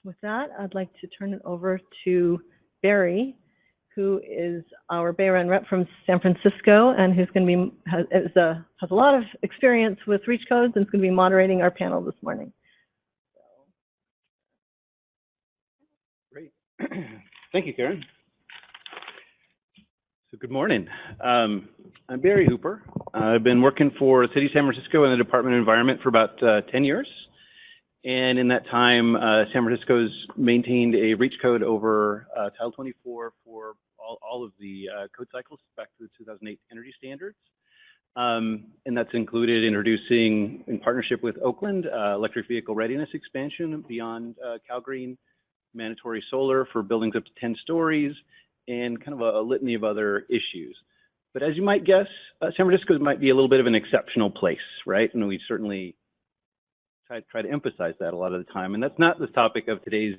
with that, I'd like to turn it over to Barry, who is our BayREN rep from San Francisco and who's going to be has a lot of experience with reach codes and is going to be moderating our panel this morning. Great. Thank you, Karen. So good morning. I'm Barry Hooper. I've been working for the City of San Francisco in the Department of Environment for about 10 years. And in that time, San Francisco's maintained a reach code over Title 24 for all of the code cycles back to the 2008 energy standards. And that's included introducing, in partnership with Oakland, electric vehicle readiness expansion beyond CalGreen, mandatory solar for buildings up to 10 stories, and kind of a litany of other issues. But as you might guess, San Francisco might be a little bit of an exceptional place, right? And we certainly try to emphasize that a lot of the time. And that's not the topic of today's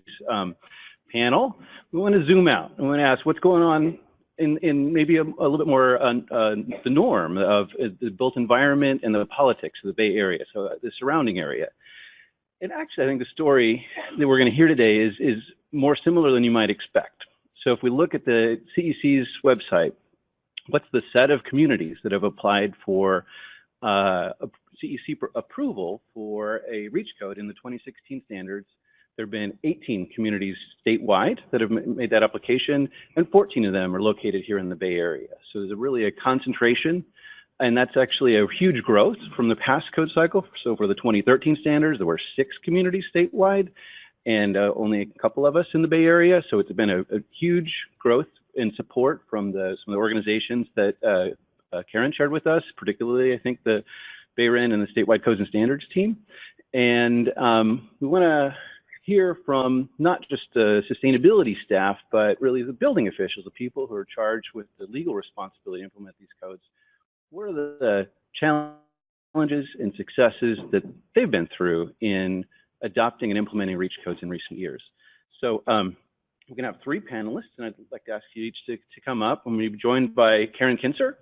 panel. We want to zoom out. We want to ask what's going on in maybe a little bit more the norm of the built environment and the politics of the Bay Area, so the surrounding area. And actually, I think the story that we're going to hear today is more similar than you might expect. So if we look at the CEC's website, what's the set of communities that have applied for CEC approval for a reach code in the 2016 standards? There have been 18 communities statewide that have made that application, and 14 of them are located here in the Bay Area. So there's really a concentration, and that's actually a huge growth from the past code cycle. So for the 2013 standards, there were 6 communities statewide, and only a couple of us in the Bay Area. So it's been a huge growth in support from some of the organizations that Karen shared with us, particularly, I think, the BayREN and the statewide codes and standards team. And we want to hear from not just the sustainability staff, but really the building officials, the people who are charged with the legal responsibility to implement these codes. What are the challenges and successes that they've been through in adopting and implementing reach codes in recent years? So we're going to have 3 panelists, and I'd like to ask you each to come up. I'm going to be joined by Karen Kinser,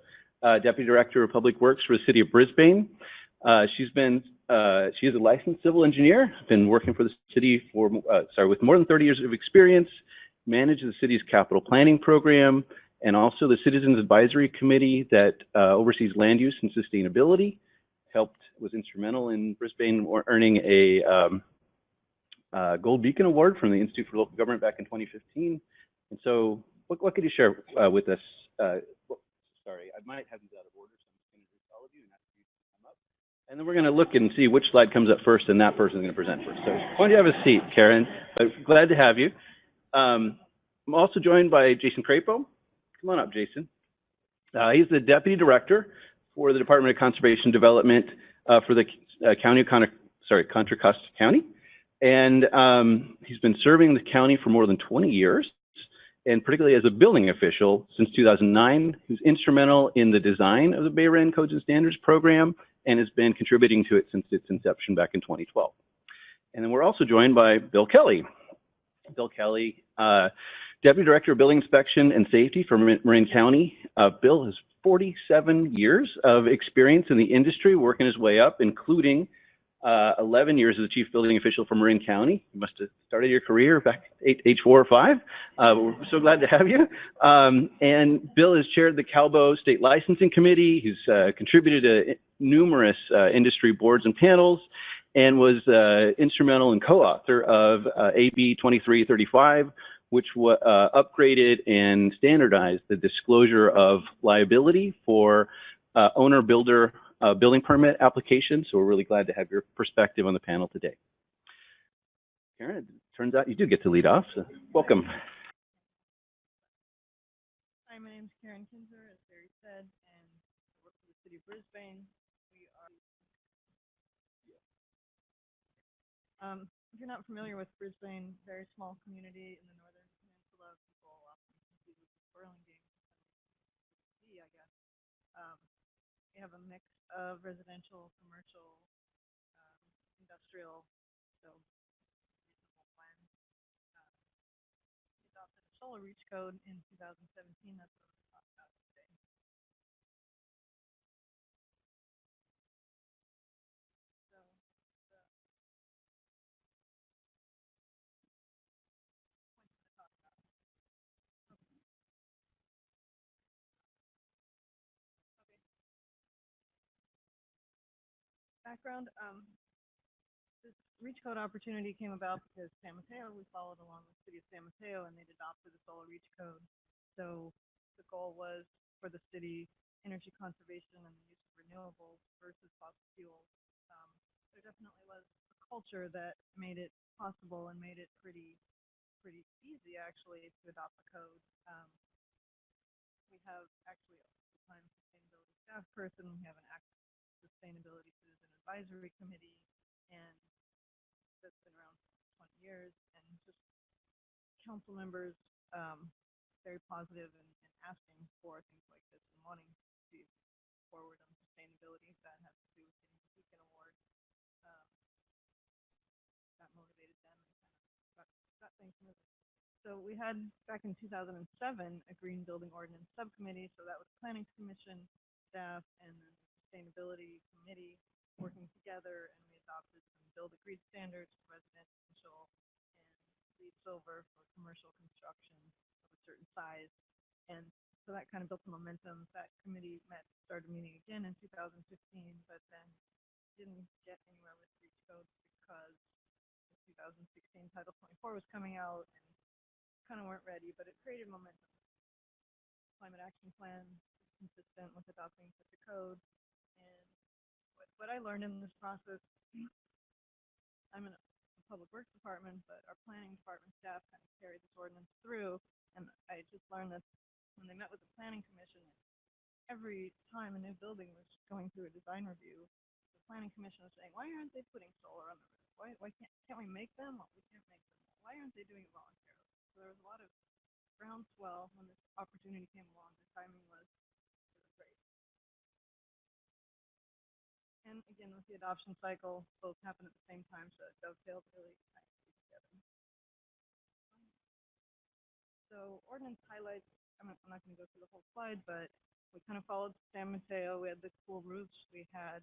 Deputy Director of Public Works for the City of Brisbane. She is a licensed civil engineer, been working for the city for, with more than 30 years of experience, manages the city's capital planning program, and also the Citizens Advisory Committee that oversees land use and sustainability. Was instrumental in Brisbane earning a Gold Beacon Award from the Institute for Local Government back in 2015. And so what could you share with us? Sorry, I might have these out of order, so I'm just going to do all of you and ask you to come up. And then we're going to look and see which slide comes up first, and that person is going to present first. So why don't you have a seat, Karen? Glad to have you. I'm also joined by Jason Crapo. Come on up, Jason. He's the Deputy Director for the Department of Conservation Development for the Contra Costa County. And he's been serving the county for more than 20 years. And particularly as a building official since 2009, who's instrumental in the design of the BayREN Codes and Standards program and has been contributing to it since its inception back in 2012. And then we're also joined by Bill Kelley. Bill Kelley, Deputy Director of Building Inspection and Safety for Marin County. Bill has 47 years of experience in the industry, working his way up, including 11 years as a chief building official for Marin County. You must have started your career back at age 4 or 5. We're so glad to have you. And Bill has chaired the CalBO State Licensing Committee. He's contributed to numerous industry boards and panels, and was instrumental and co-author of AB 2335, which upgraded and standardized the disclosure of liability for owner-builder building permit applications. So we're really glad to have your perspective on the panel today. Karen, it turns out you do get to lead off, so welcome. Hi, my name is Karen Kinser, as Barry said, and I work for the City of Brisbane. We are, if you're not familiar with Brisbane, very small community in the northern peninsula. People often confuse with the Burlingame, I guess. We have a mix of residential, commercial, industrial, so reasonable plan. We adopted a solar reach code in 2017. That's what we're talking about today. So background. This reach code opportunity came about because San Mateo, we followed along with the city of San Mateo, and they'd adopted the solar reach code. So the goal was for the city energy conservation and the use of renewables versus fossil fuels. Um, there definitely was a culture that made it possible and made it pretty easy actually to adopt the code. We have actually a full-time sustainability staff person. We have an active sustainability citizen advisory committee, and that's been around for 20 years, and just council members very positive and asking for things like this and wanting to forward on sustainability. That has to do with getting the Beacon Award. Um, that motivated them and kind of got things moving. So we had, back in 2007, a green building ordinance subcommittee. So that was planning commission, staff, and then the sustainability committee working together, and we adopted some build agreed standards for residential and LEED silver for commercial construction of a certain size. And so that kind of built some momentum. That committee started meeting again in 2015, but then didn't get anywhere with reach codes because the 2016 Title 24 was coming out, and kind of weren't ready, but it created momentum. Climate action plan is consistent with adopting such a code. And what I learned in this process, I'm in a public works department, but our planning department staff kind of carried this ordinance through. And I just learned that when they met with the planning commission, every time a new building was going through a design review, the planning commission was saying, why aren't they putting solar on the roof? Why can't we make them? Well, we can't make them. Why aren't they doing it voluntarily? So there was a lot of groundswell when this opportunity came along. The timing was great. And again, with the adoption cycle, both happened at the same time, so it dovetailed really nicely together. So ordinance highlights, I'm not going to go through the whole slide, but we kind of followed San Mateo. We had the cool roofs. We had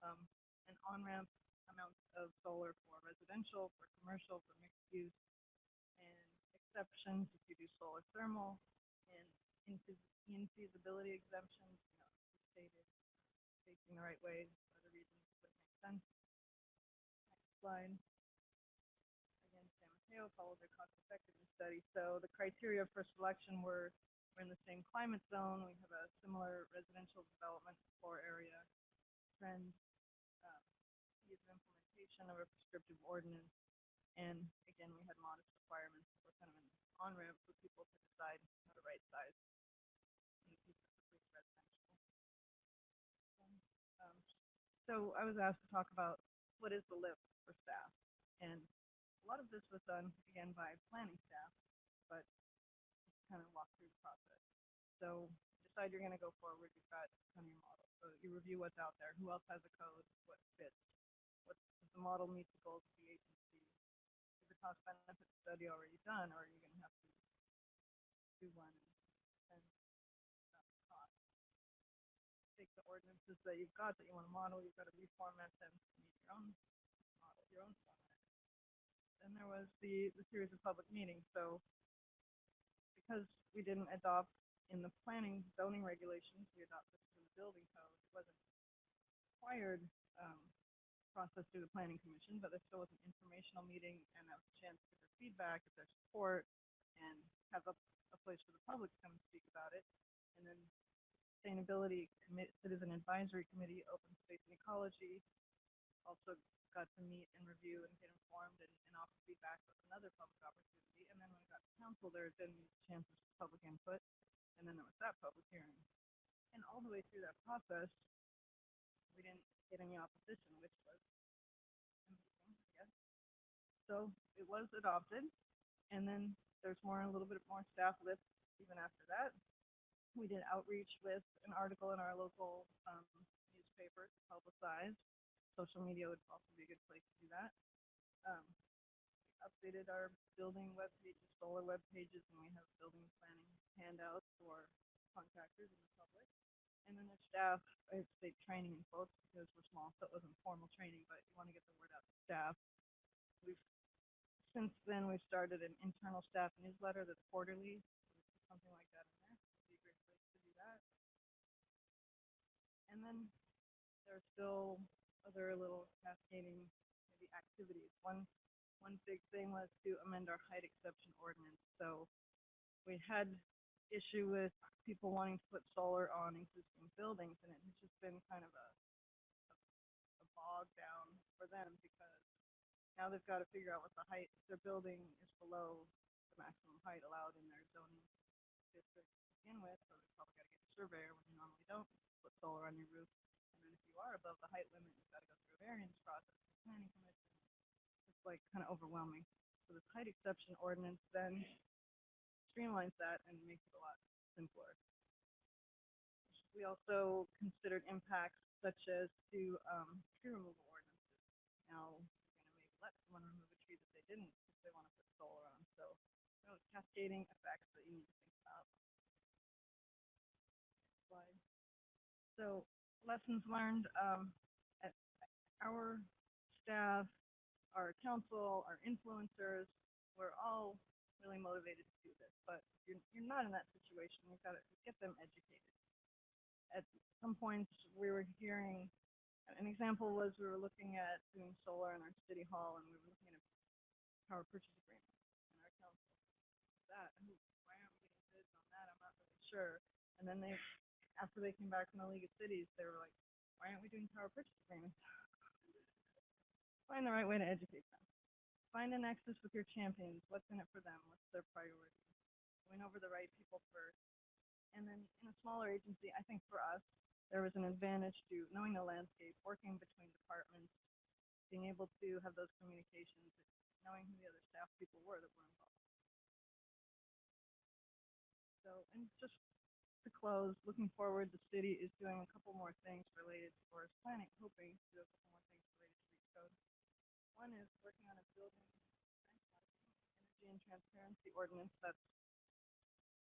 an on-ramp amount of solar for residential, for commercial, for mixed use, and exceptions if you do solar thermal, and infeasibility exemptions, stated facing the right way for the reasons that make sense. Next slide. Again, San Mateo followed their cost effectiveness study. So the criteria for selection were we're in the same climate zone, we have a similar residential development floor area, trends, ease of implementation of a prescriptive ordinance, and again, we had modest requirements that were kind of an on-ramp for people to decide how to right size in the piece of residential. So I was asked to talk about what is the lift for staff, and a lot of this was done again by planning staff, but just kind of walk through the process. So decide you're going to go forward. You've got kind of your model. So you review what's out there. Who else has a code? What fits? Does the model meet the goals of the agency? Is the cost benefit study already done, or are you going to have to do one and cost? Take the ordinances that you've got that you want to model. You've got to reformat them to meet your own model, your own format. Then there was the series of public meetings. So because we didn't adopt in the planning zoning regulations, we adopted in the building code. It wasn't required process through the planning commission, but there still was an informational meeting, and that was a chance to get their feedback, get their support, and have a place for the public to come and speak about it. And then sustainability citizen advisory committee, open space and ecology, also got to meet and review and get informed and offer feedback with another public opportunity. And then when we got to council, there had been chances for public input, and then there was that public hearing. And all the way through that process, we didn't get any opposition, which was amazing, I guess. So it was adopted, and then there's a little bit more staff lift even after that. We did outreach with an article in our local newspaper to publicize. Social media would also be a good place to do that. We updated our building web pages, solar web pages, and we have building planning handouts for contractors and the public. And then the staff, I have to say training in quotes because we're small, so it wasn't formal training, but you want to get the word out to staff. Since then, we've started an internal staff newsletter that's quarterly. So something like that in there. It'd be a great place to do that. And then there's still other little cascading maybe activities. One big thing was to amend our height exception ordinance. So we had issue with people wanting to put solar on existing buildings, and it has just been kind of a bog down for them because now they've got to figure out what the height, if their building is below the maximum height allowed in their zoning district to begin with, so they've probably got to get a surveyor when you normally don't put solar on your roof. And then if you are above the height limit, you've got to go through a variance process with the planning commission. It's like kind of overwhelming. So this height exception ordinance then streamlines that and makes it a lot simpler. We also considered impacts such as to tree removal ordinances. Now, you're going to maybe let someone remove a tree that they didn't if they want to put solar on. So, cascading effects that you need to think about. Slide. So, lessons learned at our staff, our council, our influencers, we're all really motivated to do this. But if you're not in that situation, you've got to get them educated. At some points, we were hearing, an example was we were looking at doing solar in our city hall, and we were looking at a power purchase agreement. And our council that, why aren't we getting bids on that? I'm not really sure. And then after they came back from the League of Cities, they were like, why aren't we doing power purchase agreements? Find the right way to educate them. Find a nexus with your champions. What's in it for them? What's their priority? Win over the right people first. And then in a smaller agency, I think for us, there was an advantage to knowing the landscape, working between departments, being able to have those communications, knowing who the other staff people were that were involved. So, and just to close, looking forward, the city is doing a couple more things related to forest planning, hoping to do a couple more things related to REACH code. One is working on a building energy and transparency ordinance that's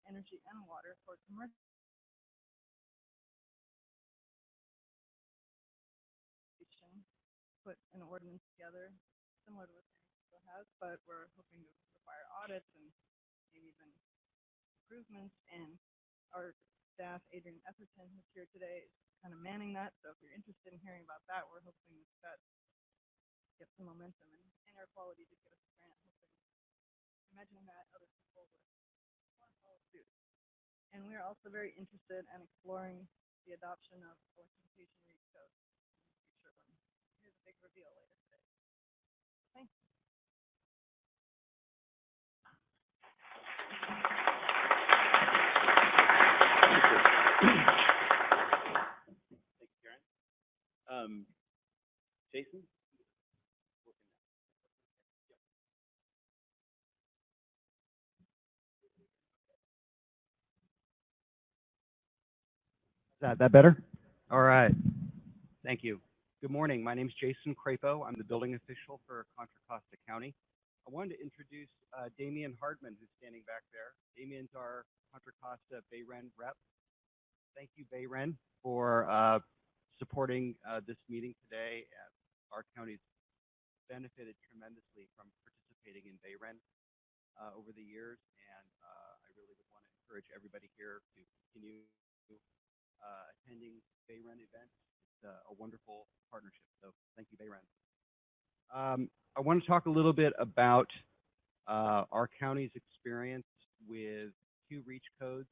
energy and water for commercial. Put an ordinance together similar to what San has, but we're hoping to require audits and maybe even improvements. And our staff, Adrian Etherton, who's here today, is kind of manning that. So if you're interested in hearing about that, we're hoping that get some momentum. And air quality did get us a grant. Hoping, imagining that other people would want to follow suit. And we're also very interested in exploring the adoption of electrification REACH code in the future. Here's a big reveal later today. Thanks. Thanks, Karen. Jason? Is that better? All right. Thank you. Good morning. My name is Jason Crapo. I'm the building official for Contra Costa County. I wanted to introduce Damian Hardman, who's standing back there. Damian's our Contra Costa BayREN rep. Thank you, BayREN, for supporting this meeting today. Our county's benefited tremendously from participating in BayREN over the years, and I really would want to encourage everybody here to continue attending BayREN events. It's a wonderful partnership, so thank you, BayREN. I want to talk a little bit about our county's experience with 2 REACH codes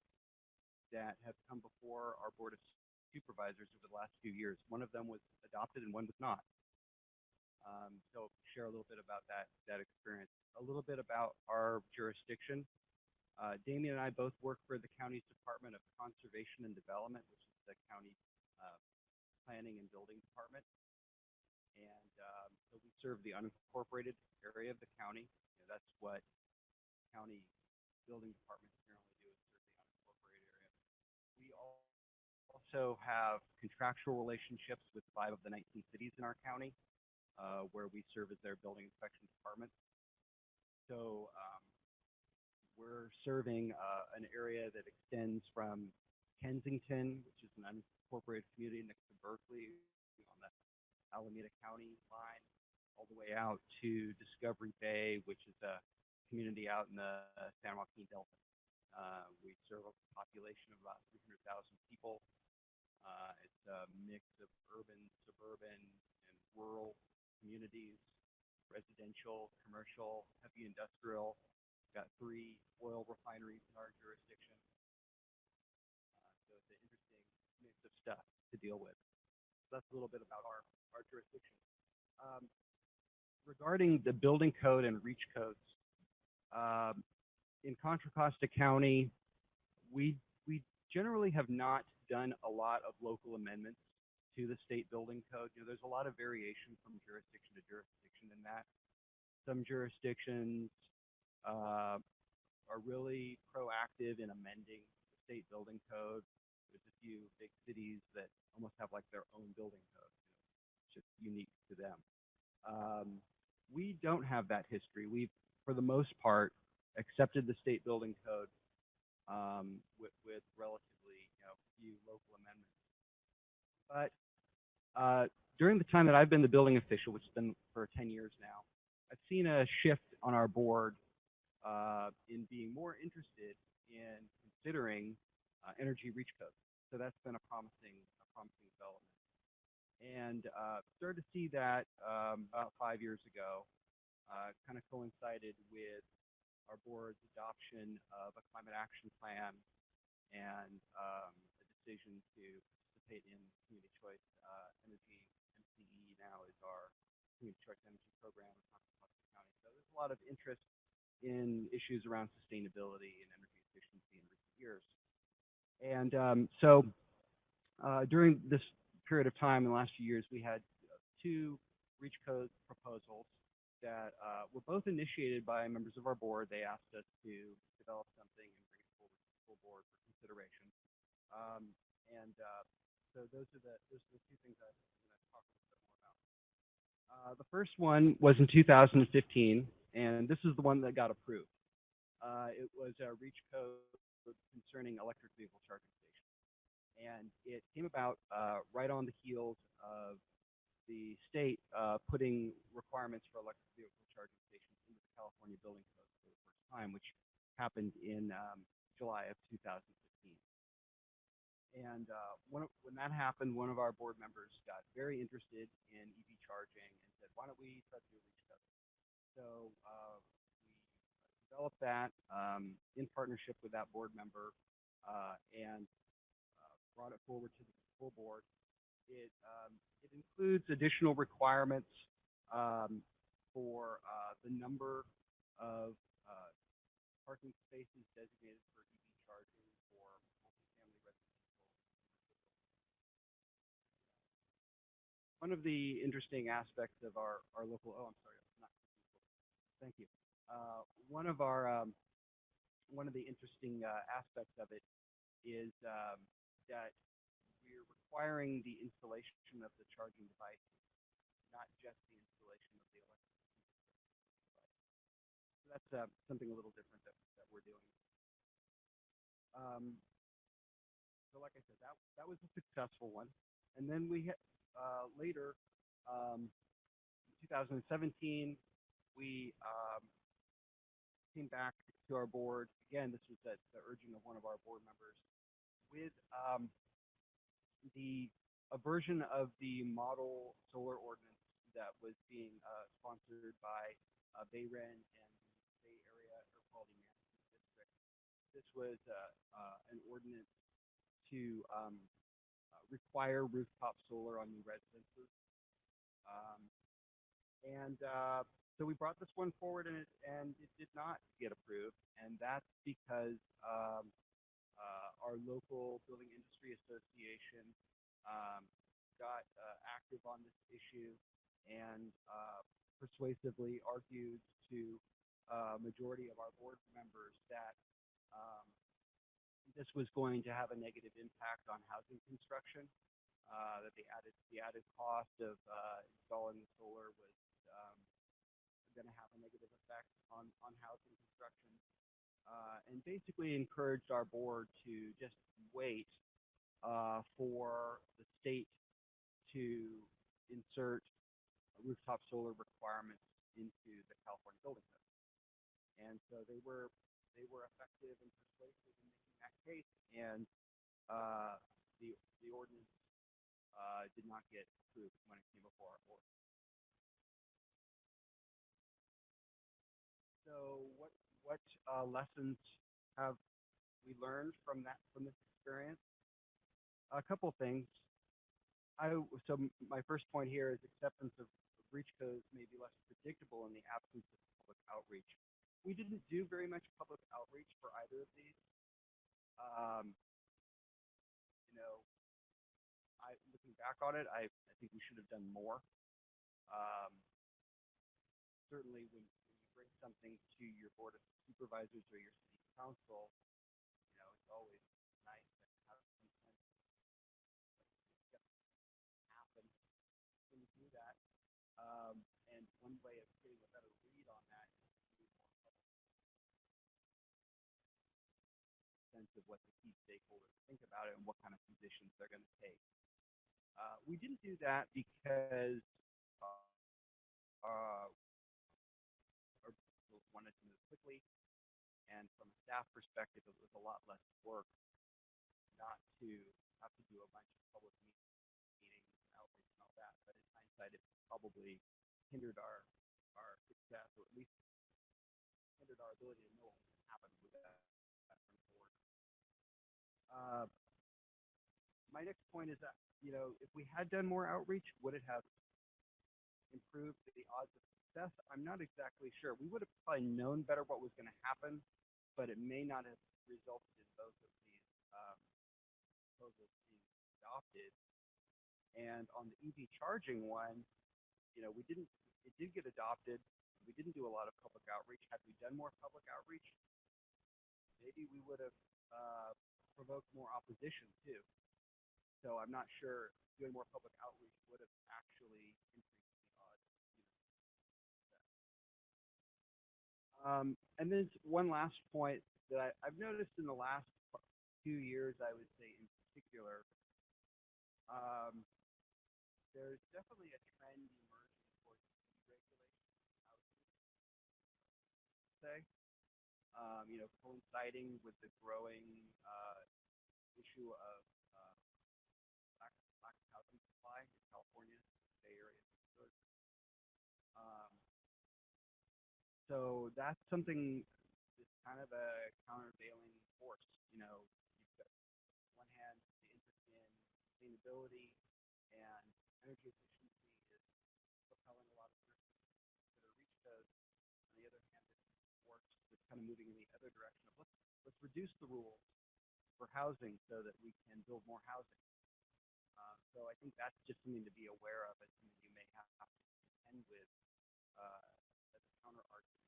that have come before our Board of Supervisors over the last few years. One of them was adopted and one was not. So share a little bit about that experience. A little bit about our jurisdiction. Damian and I both work for the county's Department of Conservation and Development, which is the county planning and building department. And so we serve the unincorporated area of the county. That's what county building departments generally do, is serve the unincorporated area. We also have contractual relationships with 5 of the 19 cities in our county, where we serve as their building inspection department. So we're serving an area that extends from Kensington, which is an unincorporated community next to Berkeley on the Alameda County line, all the way out to Discovery Bay, which is a community out in the San Joaquin Delta. We serve a population of about 300,000 people. It's a mix of urban, suburban, rural communities, residential, commercial, heavy industrial. We've got 3 oil refineries in our jurisdiction. So it's an interesting mix of stuff to deal with. So that's a little bit about our jurisdiction. Regarding the building code and reach codes, in Contra Costa County, we generally have not done a lot of local amendments to the state building code. There's a lot of variation from jurisdiction to jurisdiction in that. Some jurisdictions are really proactive in amending the state building code. There's a few big cities that almost have like their own building code. It's just unique to them. We don't have that history. We've, for the most part, accepted the state building code with relatively few local amendments. But during the time that I've been the building official, which has been for 10 years now, I've seen a shift on our board in being more interested in considering energy reach codes. So that's been a promising development. And started to see that about 5 years ago, kind of coincided with our board's adoption of a climate action plan and a decision to participate in community choice energy. MCE now is our community choice energy program in Contra Costa County. So there's a lot of interest in issues around sustainability and energy efficiency in recent years. And so during this period of time in the last few years, we had 2 reach code proposals that were both initiated by members of our board. They asked us to develop something and bring it forward to the full board for consideration. So those are the 2 things I'm going to talk a little bit more about. The first one was in 2015, and this is the one that got approved. It was a reach code concerning electric vehicle charging stations. And it came about right on the heels of the state putting requirements for electric vehicle charging stations into the California Building Code for the first time, which happened in July of 2015. And when that happened, one of our board members got very interested in EV charging and said, why don't we try to do a reach code? So we developed that in partnership with that board member and brought it forward to the full board. It includes additional requirements for the number of parking spaces designated for EV charging for multifamily residential. One of the interesting aspects of our local, oh, I'm sorry, not, thank you. One of the interesting aspects of it is that we're requiring the installation of the charging device, not just the installation of the electric device. So that's something a little different that we're doing. So like I said, that was a successful one. And then we had later, in 2017, we came back to our board. Again, this was at the urging of one of our board members with a version of the model solar ordinance that was being sponsored by BayREN and the Bay Area Air Quality Management District. This was an ordinance to require rooftop solar on new residences. So we brought this one forward, and it did not get approved, and that's because our local building industry association got active on this issue and persuasively argued to a majority of our board members that this was going to have a negative impact on housing construction, that the added cost of installing the solar was going to have a negative effect on housing construction, and basically encouraged our board to just wait for the state to insert rooftop solar requirements into the California Building Code. And so they were effective and persuasive in making that case, and the ordinance did not get approved when it came before our board. So what lessons have we learned from this experience? A couple things. So my first point here is acceptance of breach codes may be less predictable in the absence of public outreach. We didn't do very much public outreach for either of these. You know, looking back on it, I think we should have done more. Certainly, when you bring something to your board of supervisors or your city council, you know, it's always nice to have some sense of what's happen when you do that. And one way of getting a better read on that is to do more public sense of what the key stakeholders think about it and what kind of positions they're going to take. We didn't do that because our people wanted to move quickly, and from a staff perspective, it was a lot less work not to have to do a bunch of public meetings and outreach and all that. But in hindsight, it probably hindered our success, or at least hindered our ability to know what would happen with that from the board. My next point is that, you know, if we had done more outreach, would it have improved the odds of success? I'm not exactly sure. We would have probably known better what was going to happen, but it may not have resulted in both of these proposals being adopted. And on the EV charging one, you know, it did get adopted. We didn't do a lot of public outreach. Had we done more public outreach, maybe we would have provoked more opposition too. So I'm not sure doing more public outreach would have actually increased the odds. And then one last point that I've noticed in the last few years, I would say in particular, there's definitely a trend emerging towards deregulation, say, you know, coinciding with the growing issue of lack of housing supply in California, Bay Area. So that's something that's kind of a countervailing force. You know, you've got on one hand the interest in sustainability and energy efficiency is propelling a lot of research that are reach those. On the other hand, this force that's kind of moving in the other direction of let's reduce the rules for housing so that we can build more housing. So I think that's just something to be aware of, and something you may have to contend with as a counter argument.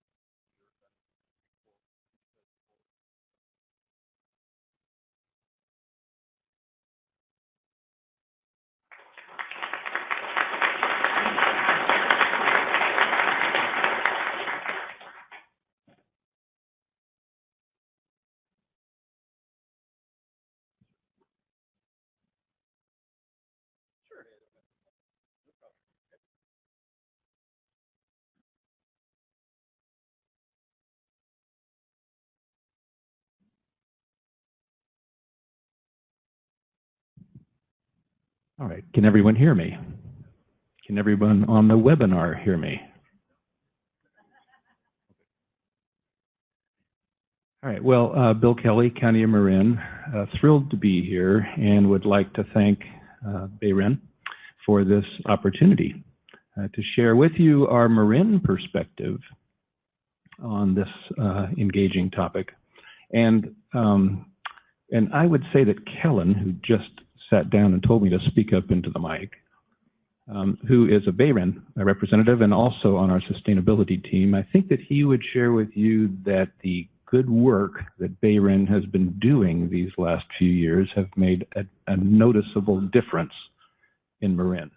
All right, can everyone hear me? Can everyone on the webinar hear me? All right, well, Bill Kelley, County of Marin, thrilled to be here and would like to thank BayREN for this opportunity to share with you our Marin perspective on this engaging topic. And I would say that Kellen, who just sat down and told me to speak up into the mic, who is a BayREN representative and also on our sustainability team, I think that he would share with you that the good work that BayREN has been doing these last few years have made a noticeable difference in Marin.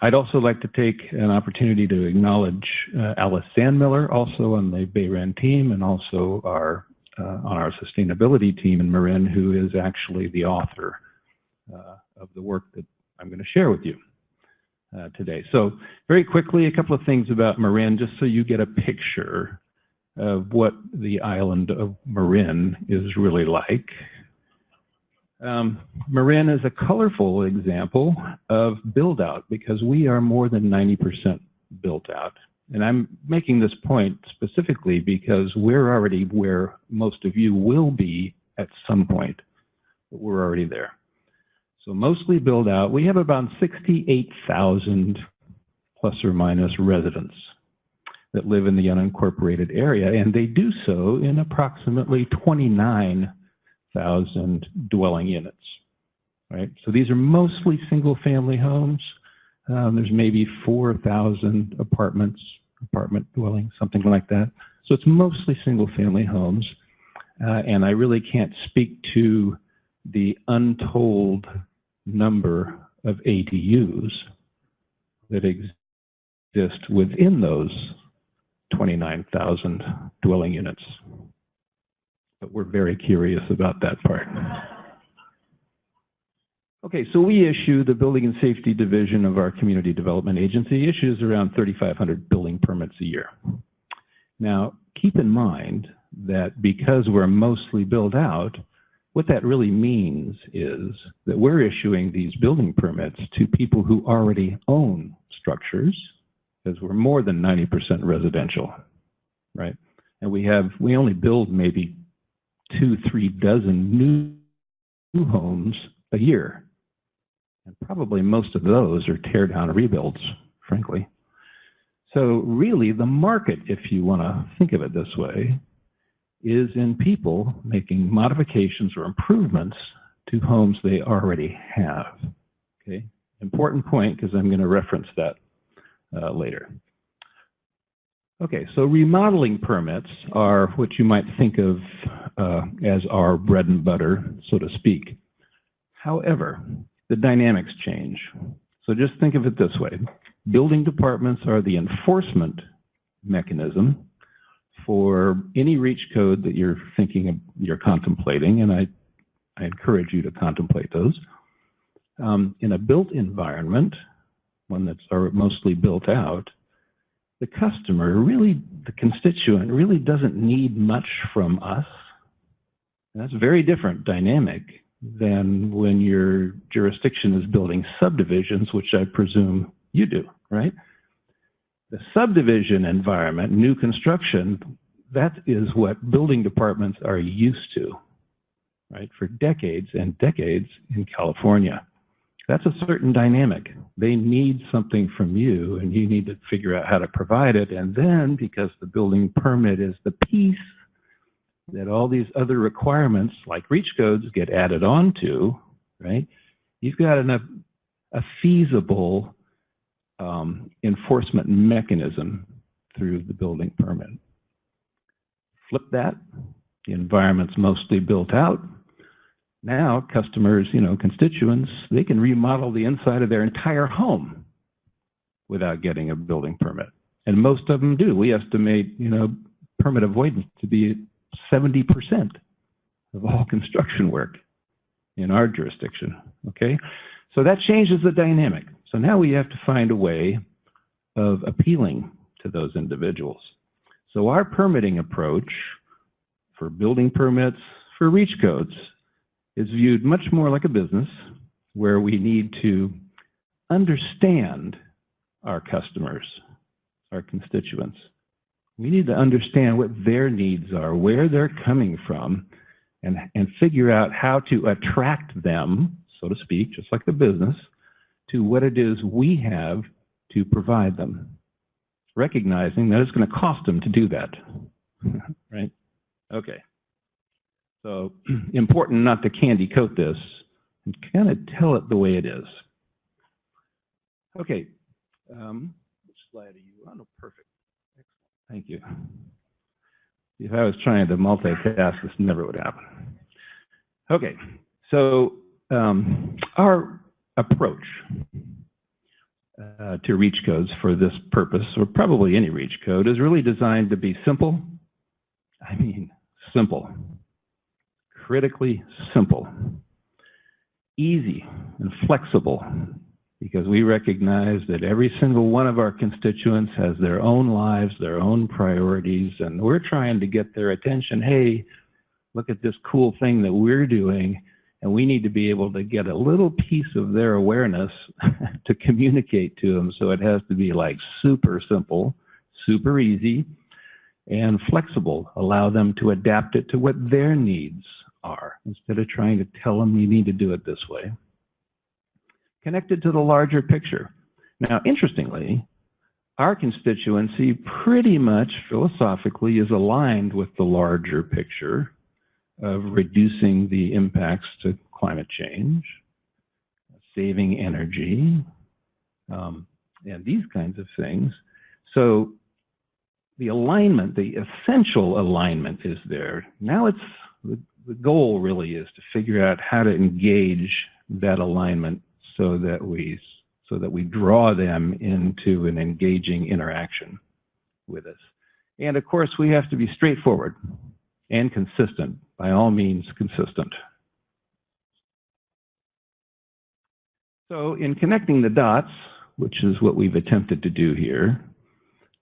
I'd also like to take an opportunity to acknowledge Alice Sandmiller, also on the BayREN team, and also on our sustainability team in Marin, who is actually the author of the work that I'm going to share with you today. So very quickly, a couple of things about Marin, just so you get a picture of what the island of Marin is really like. Marin is a colorful example of build out because we are more than 90% built out. And I'm making this point specifically because we're already where most of you will be at some point, but we're already there. So mostly built out. We have about 68,000 plus or minus residents that live in the unincorporated area, and they do so in approximately 29,000 dwelling units, right? So these are mostly single-family homes. There's maybe 4,000 apartment dwellings, something like that. So it's mostly single-family homes, and I really can't speak to the untold number of ADUs that exist within those 29,000 dwelling units. But we're very curious about that part. Okay, so we issue, the Building and Safety Division of our Community Development Agency issues around 3,500 building permits a year. Now, keep in mind that because we're mostly built out, what that really means is that we're issuing these building permits to people who already own structures, because we're more than 90% residential, right? And we only build maybe 2-3 dozen new homes a year. And probably most of those are tear down rebuilds, frankly. So really the market, if you want to think of it this way, is in people making modifications or improvements to homes they already have. Okay, important point because I'm going to reference that later. Okay, so remodeling permits are what you might think of as our bread and butter, so to speak. However, the dynamics change. So just think of it this way. Building departments are the enforcement mechanism for any reach code that you're thinking of, you're contemplating, and I encourage you to contemplate those. In a built environment, one that's mostly built out, the customer really, the constituent really doesn't need much from us. And that's a very different dynamic than when your jurisdiction is building subdivisions, which I presume you do, right? The subdivision environment, new construction, that is what building departments are used to, right? For decades and decades in California. That's a certain dynamic. They need something from you, and you need to figure out how to provide it. And then, because the building permit is the piece that all these other requirements, like reach codes, get added on to, right? You've got a feasible enforcement mechanism through the building permit. Flip that, the environment's mostly built out. Now customers, constituents, they can remodel the inside of their entire home without getting a building permit. And most of them do. We estimate, permit avoidance to be 70% of all construction work in our jurisdiction, okay? So that changes the dynamic. So now we have to find a way of appealing to those individuals. So our permitting approach for building permits, for reach codes, is viewed much more like a business where we need to understand our customers, our constituents. We need to understand what their needs are, where they're coming from, and figure out how to attract them, so to speak, just like the business, to what it is we have to provide them, recognizing that it's going to cost them to do that, right? Okay. So important not to candy coat this and kind of tell it the way it is. Okay. Which slide are you on? Oh, perfect. Excellent. Thank you. If I was trying to multitask, this never would happen. Okay. So our approach to reach codes for this purpose, or probably any reach code, is really designed to be simple. I mean, simple. Critically simple. Easy and flexible, because we recognize that every single one of our constituents has their own lives, their own priorities, and we're trying to get their attention. Hey, look at this cool thing that we're doing, and we need to be able to get a little piece of their awareness to communicate to them. So it has to be like super simple, super easy and flexible, allow them to adapt it to what their needs are, instead of trying to tell them you need to do it this way. Connected to the larger picture. Now, interestingly, our constituency pretty much philosophically is aligned with the larger picture of reducing the impacts to climate change, saving energy, and these kinds of things. So the alignment, the essential alignment is there. Now it's, the goal really is to figure out how to engage that alignment so that we draw them into an engaging interaction with us. And of course, we have to be straightforward and consistent, by all means consistent. So in connecting the dots, which is what we've attempted to do here,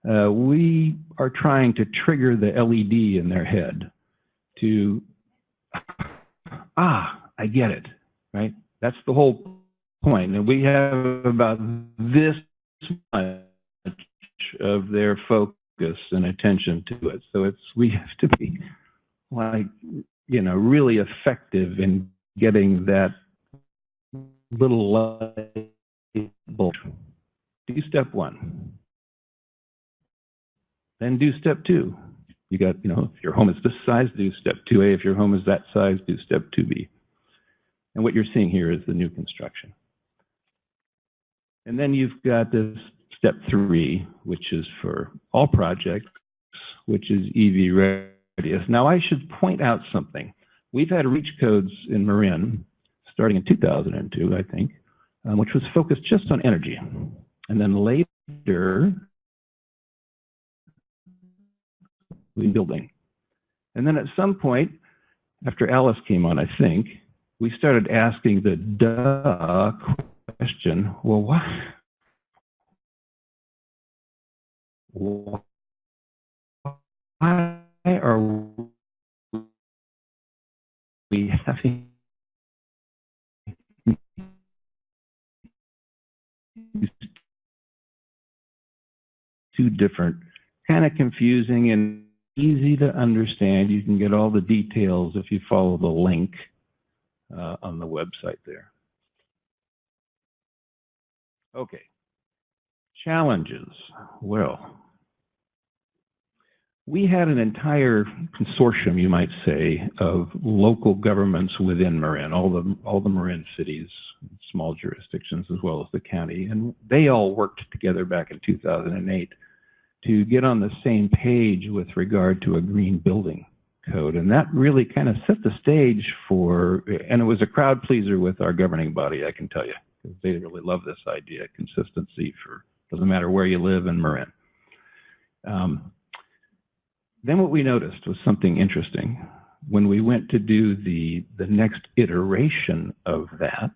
we are trying to trigger the LED in their head to, I get it, right? That's the whole point. And we have about this much of their focus and attention to it. So we have to be like, really effective in getting that little light bulb. Do step one. Then do step two. You got, if your home is this size, do step 2A. If your home is that size, do step 2B. And what you're seeing here is the new construction. And then you've got this step 3, which is for all projects, which is EV readiness. Now, I should point out something. We've had reach codes in Marin starting in 2002, I think, which was focused just on energy. And then later, building. And then at some point, after Alice came on, I think, we started asking the duh question, well, why are we having two different, kind of confusing and easy to understand. You can get all the details if you follow the link on the website there. Okay. Challenges. Well, we had an entire consortium, you might say, of local governments within Marin, all the Marin cities, small jurisdictions, as well as the county, and they all worked together back in 2008 to get on the same page with regard to a green building code. And that really kind of set the stage for, and it was a crowd pleaser with our governing body, I can tell you, because they really love this idea, consistency for, doesn't matter where you live in Marin. Then what we noticed was something interesting. When we went to do the next iteration of that,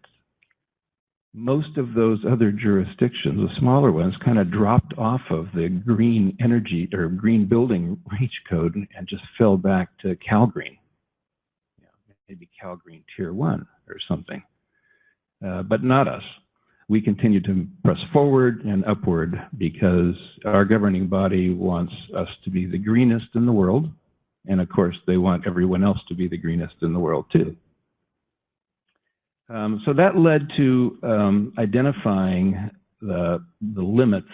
most of those other jurisdictions, the smaller ones, kind of dropped off of the green energy or green building reach code and just fell back to CalGreen. Maybe CalGreen Tier 1 or something. But not us. We continue to press forward and upward because our governing body wants us to be the greenest in the world. And of course, they want everyone else to be the greenest in the world too. So that led to identifying the limits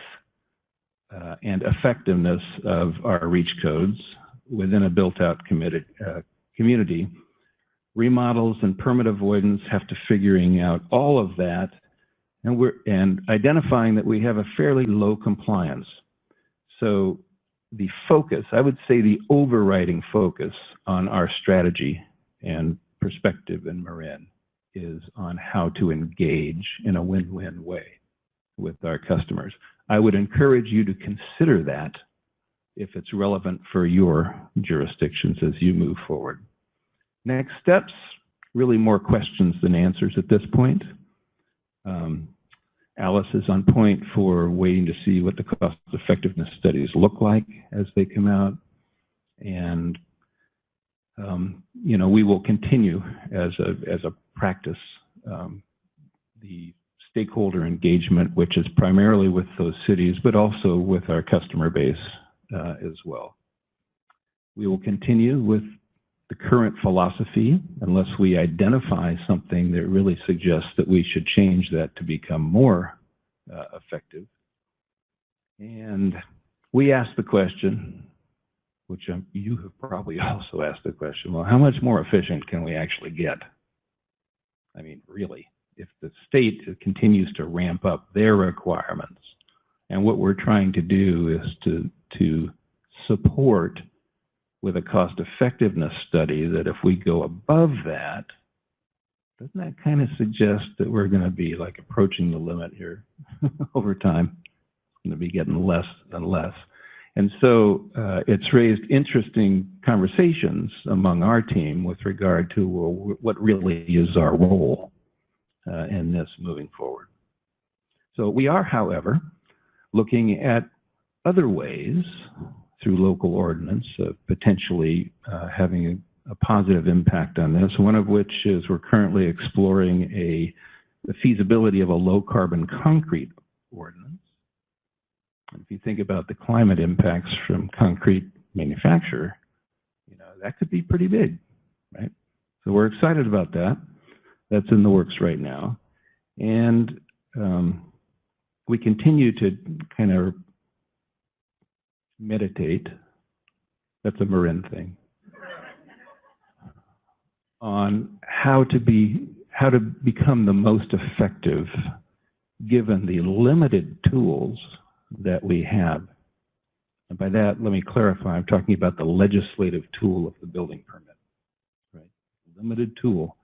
and effectiveness of our reach codes within a built-out community. Remodels and permit avoidance have to figuring out all of that, and identifying that we have a fairly low compliance. So the focus, I would say the overriding focus on our strategy and perspective in Marin is on how to engage in a win-win way with our customers. I would encourage you to consider that if it's relevant for your jurisdictions as you move forward. Next steps, really more questions than answers at this point. Alice is on point for waiting to see what the cost effectiveness studies look like as they come out. And we will continue as a practice the stakeholder engagement, which is primarily with those cities, but also with our customer base as well. We will continue with the current philosophy unless we identify something that really suggests that we should change that to become more effective. And we ask the question, which you have probably also asked the question, well, how much more efficient can we actually get? I mean, really, if the state continues to ramp up their requirements, and what we're trying to do is to support with a cost effectiveness study that if we go above that, doesn't that kind of suggest that we're going to be like approaching the limit here over time? It's going to be getting less and less. And so it's raised interesting conversations among our team with regard to, well, what really is our role in this moving forward. So we are, however, looking at other ways through local ordinance of potentially having a positive impact on this, one of which is we're currently exploring the feasibility of a low carbon concrete ordinance. If you think about the climate impacts from concrete manufacture, you know, that could be pretty big, right? So we're excited about that. That's in the works right now. And we continue to kind of meditate, that's a Marin thing, on how to become the most effective given the limited tools that we have. And by that, let me clarify, I'm talking about the legislative tool of the building permit, right? Limited tool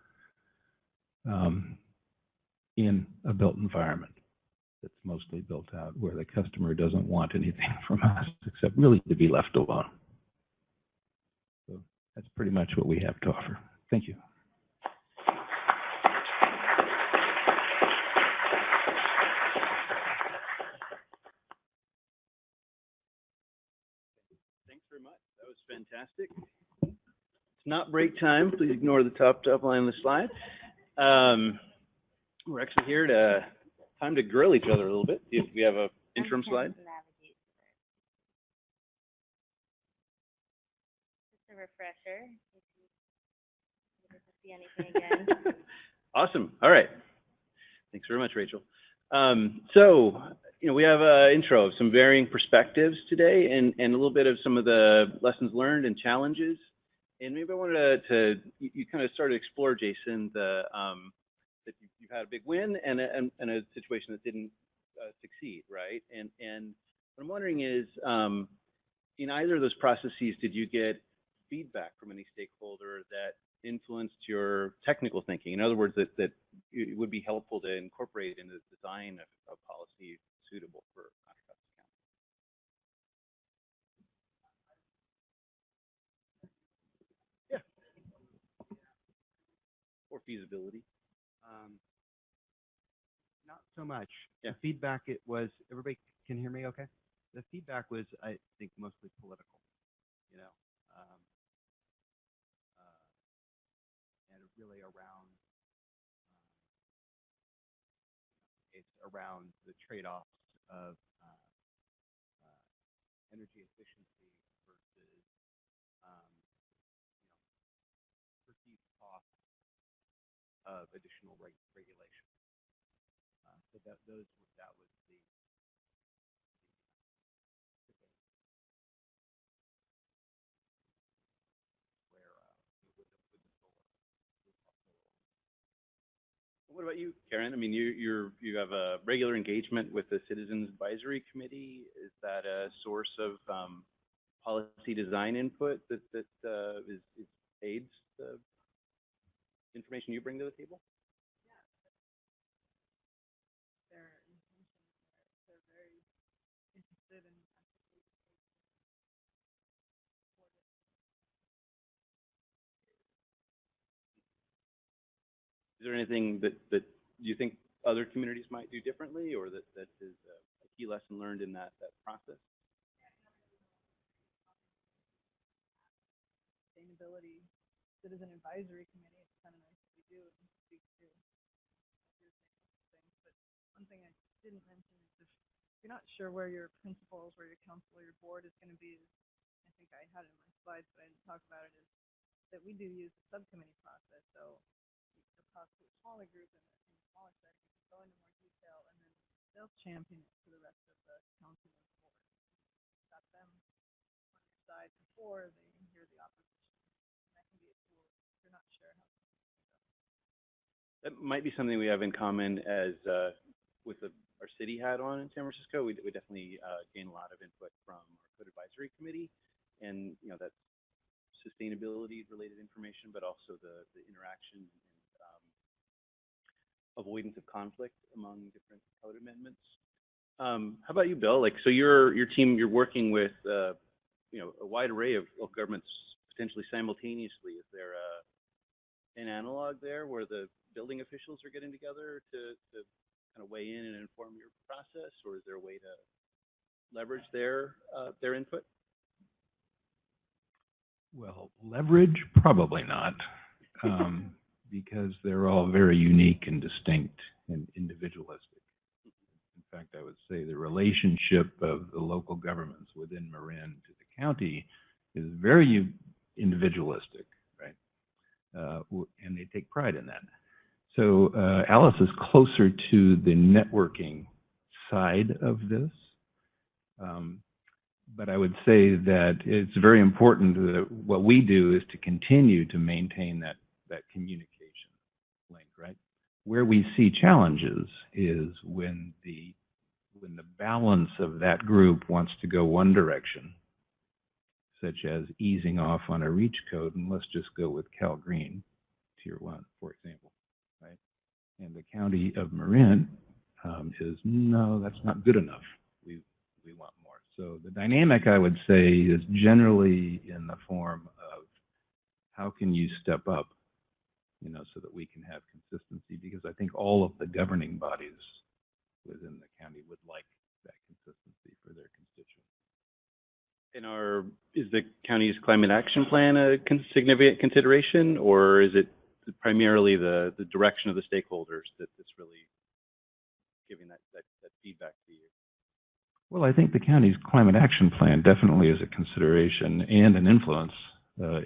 in a built environment that's mostly built out where the customer doesn't want anything from us except really to be left alone. So that's pretty much what we have to offer. Thank you. Thanks very much. That was fantastic. It's not break time. Please ignore the top line of the slide. We're actually here to time to grill each other a little bit. Do we have an interim slide? Just a refresher, if you needed to see anything again. Awesome. All right. Thanks very much, Rachel. So, you know, we have an intro of some varying perspectives today and a little bit of some of the lessons learned and challenges. And maybe I wanted you kind of started to explore, Jason, that you've had a big win and a situation that didn't succeed, right? And what I'm wondering is, in either of those processes, did you get feedback from any stakeholder that influenced your technical thinking? In other words, that it would be helpful to incorporate in the design of policy suitable for Contra Costa County? Yeah. Or feasibility. Not so much. Yeah. The feedback, it was, everybody can hear me okay? The feedback was, I think, mostly political, you know, and really around, it's around the trade-offs of energy efficiency versus, you know, perceived cost of additional regulation. So that was the where with the solar. What about you, Karen? I mean, you have a regular engagement with the Citizens Advisory Committee. Is that a source of policy design input that aids the information you bring to the table? They're very interested in Is there anything that you think other communities might do differently, or that is a key lesson learned in that process? sustainability citizen advisory committee. It's kind of nice that we do and speak to things. But one thing I didn't mention is you're not sure where your principals, where your council, or your board is going to be, I think I had it in my slides, but I didn't talk about it, is that we do use the subcommittee process. So you'll talk to a smaller group in a smaller setting, you can go into more detail, and then they'll champion it to the rest of the council and board. Got them on your side before they hear the opposition. And that can be a tool if you're not sure how. That might be something we have in common as with our city hat on in San Francisco. We definitely gain a lot of input from our code advisory committee, and that's sustainability related information, but also the interaction and avoidance of conflict among different code amendments. How about you, Bill? Like, so your team, you're working with a wide array of local governments potentially simultaneously. Is there an analog there where the building officials are getting together to kind of weigh in and inform your process, or is there a way to leverage their input? Well, leverage, probably not, because they're all very unique and distinct and individualistic. In fact, I would say the relationship of the local governments within Marin to the county is very individualistic, right? And they take pride in that. So Alice is closer to the networking side of this. But I would say that it's very important that what we do is to continue to maintain that communication link, right? Where we see challenges is when the balance of that group wants to go one direction, such as easing off on a reach code, and let's just go with Cal Green, Tier 1, for example, right? And the county of Marin is, no, that's not good enough. We want more. So the dynamic, I would say, is generally in the form of how can you step up, so that we can have consistency, because I think all of the governing bodies within the county would like that consistency for their constituents. And is the county's climate action plan a significant consideration, or is it primarily the direction of the stakeholders that's really giving that feedback to you? Well, I think the county's climate action plan definitely is a consideration and an influence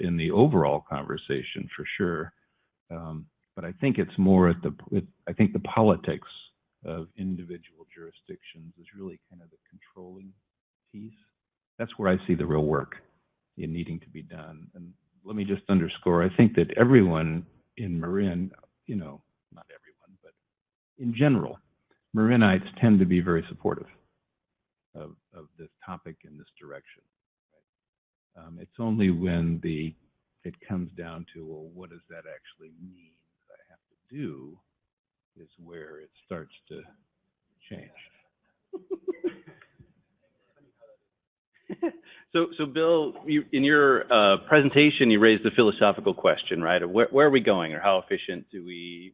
in the overall conversation, for sure. But I think it's more I think the politics of individual jurisdictions is really kind of the controlling piece. That's where I see the real work in needing to be done. And let me just underscore, I think that everyone in Marin, not everyone, but in general, Marinites tend to be very supportive of this topic in this direction. Right? It's only when it comes down to, well, what does that actually mean that I have to do, is where it starts to change. So Bill, in your presentation, you raised the philosophical question, right? Of where are we going, or how efficient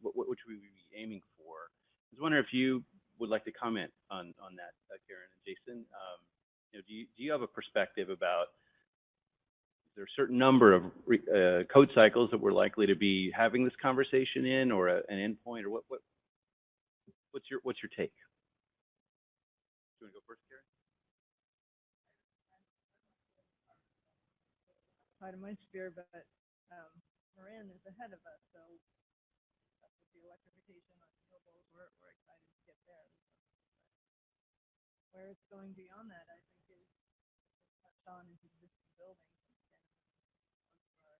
what should we be aiming for? I was wondering if you would like to comment on that, Karen and Jason. Do you have a perspective about, is there a certain number of code cycles that we're likely to be having this conversation in, or an endpoint, or what's your take? Do you want to go first, Karen? Out of my sphere, but Marin is ahead of us, so that's with the electrification on renewables. We're excited to get there. Where it's going beyond that, I think, is touched on is existing buildings. And what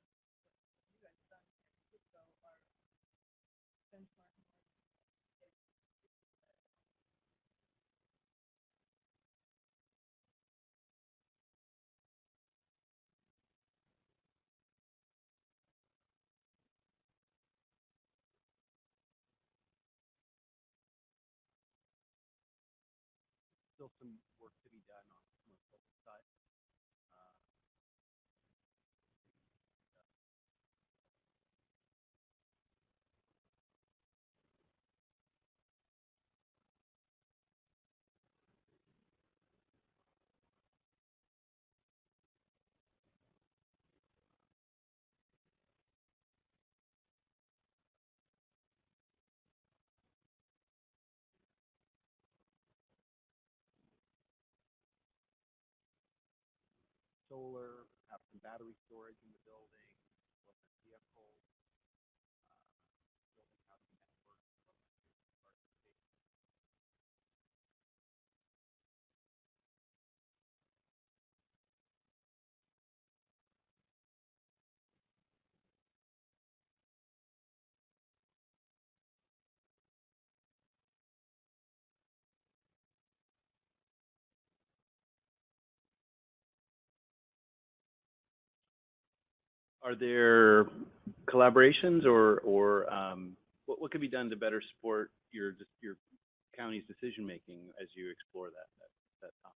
you guys have done in San Francisco are benchmarking. Still some work to be done on the local side. solar, have some battery storage in the building, electric vehicles, building housing network. Are there collaborations or what could be done to better support your county's decision making as you explore that topic?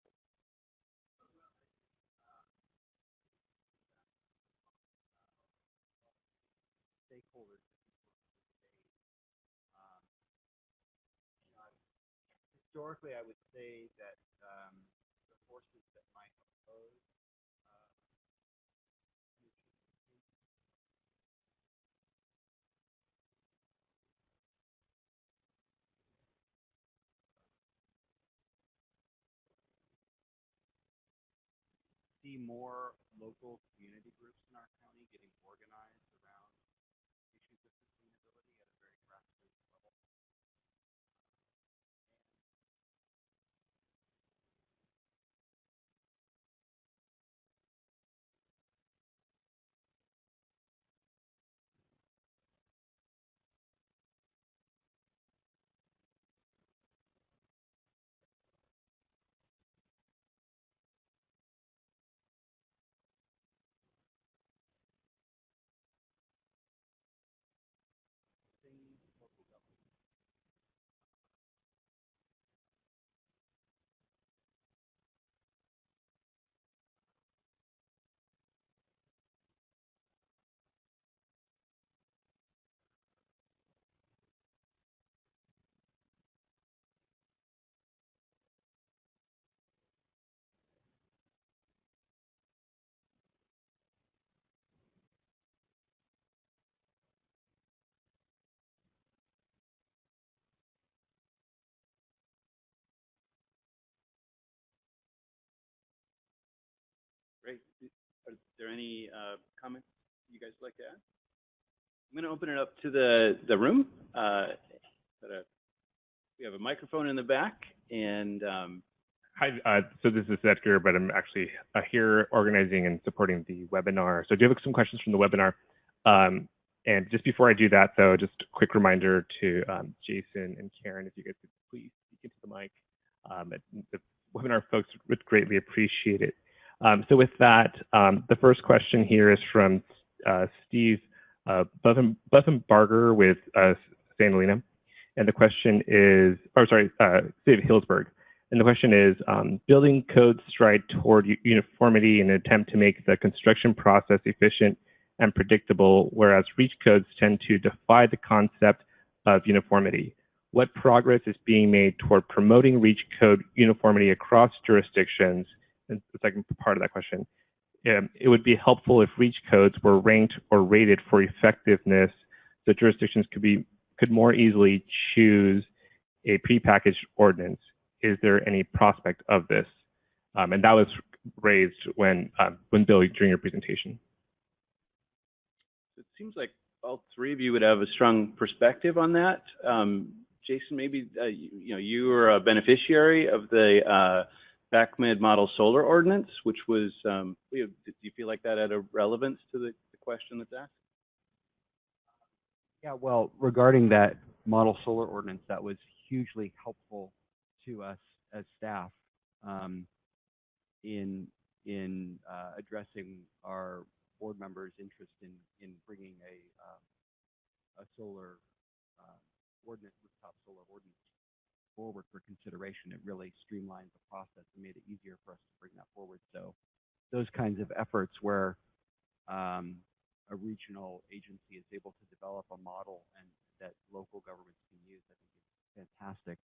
Stakeholders. Historically, I would say that the forces that might oppose see more local community groups in our county getting organized around issues of sustainability at a very grassroots level. Great. Are there any comments you guys would like to add? I'm going to open it up to the room. We have a microphone in the back, and Hi, so this is Edgar, but I'm actually here organizing and supporting the webinar. So I do have some questions from the webinar. And just before I do that, though, just a quick reminder to Jason and Karen, if you guys could please speak into the mic. The webinar folks would greatly appreciate it. So with that, the first question here is from Steve Buffenbarger with St. Helena. And the question is, Steve Hillsburg. And the question is, building codes stride toward uniformity in an attempt to make the construction process efficient and predictable, whereas REACH codes tend to defy the concept of uniformity. What progress is being made toward promoting REACH code uniformity across jurisdictions? And the second part of that question, it would be helpful if REACH codes were ranked or rated for effectiveness so jurisdictions could more easily choose a prepackaged ordinance. Is there any prospect of this? And that was raised when Bill, during your presentation. It seems like all three of you would have a strong perspective on that. Jason, maybe you were a beneficiary of the BACMID model solar ordinance, which was, do you feel like that had a relevance to the question that's asked? Yeah, well, regarding that model solar ordinance, that was hugely helpful to us as staff in addressing our board members' interest in bringing a solar ordinance, rooftop solar ordinance forward for consideration. It really streamlined the process and made it easier for us to bring that forward. So those kinds of efforts where a regional agency is able to develop a model and that local governments can use, I think is fantastic.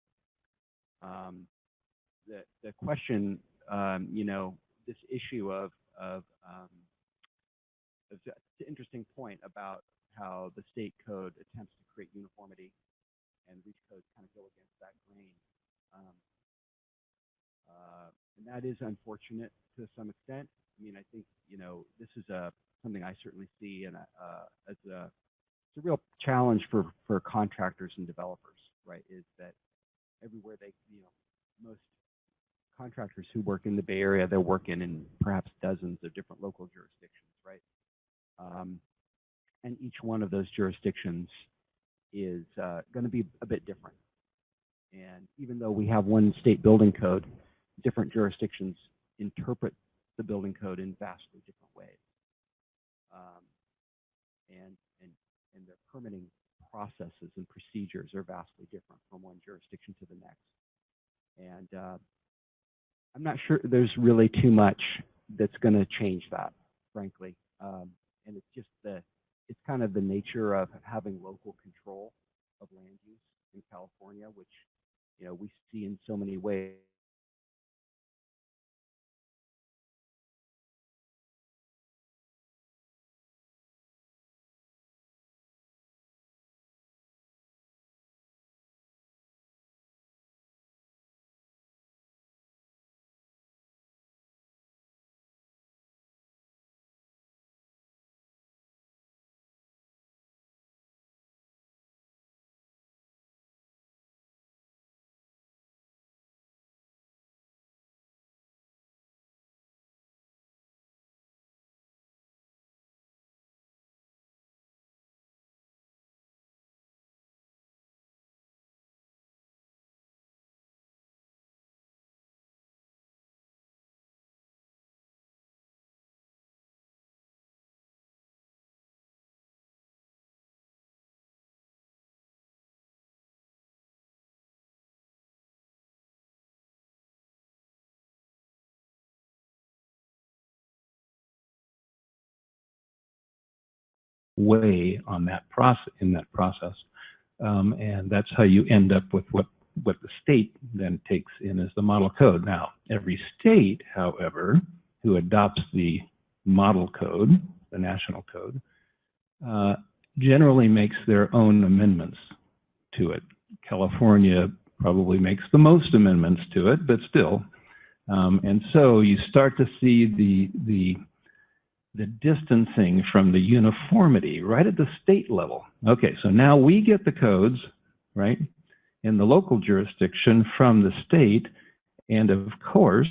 The question, this issue of it's an interesting point about how the state code attempts to create uniformity and REACH codes kind of go against that grain. And that is unfortunate to some extent. I mean, I think, you know, this is something I certainly see and as it's a real challenge for contractors and developers, right? Is that everywhere they, you know, most contractors who work in the Bay Area, they're working in perhaps dozens of different local jurisdictions, right? And each one of those jurisdictions is going to be a bit different. And even though we have one state building code, different jurisdictions interpret the building code in vastly different ways. And their permitting processes and procedures are vastly different from one jurisdiction to the next. And I'm not sure there's really too much that's going to change that, frankly. And it's just it's kind of the nature of having local control of land use in California, which, you know, we see in so many ways. Way on that process, and that's how you end up with what the state then takes in as the model code. Now, every state, however, who adopts the model code, the national code, generally makes their own amendments to it. California probably makes the most amendments to it, but still. And so you start to see the distancing from the uniformity right at the state level. Okay, so now we get the codes, right, in the local jurisdiction from the state, and of course,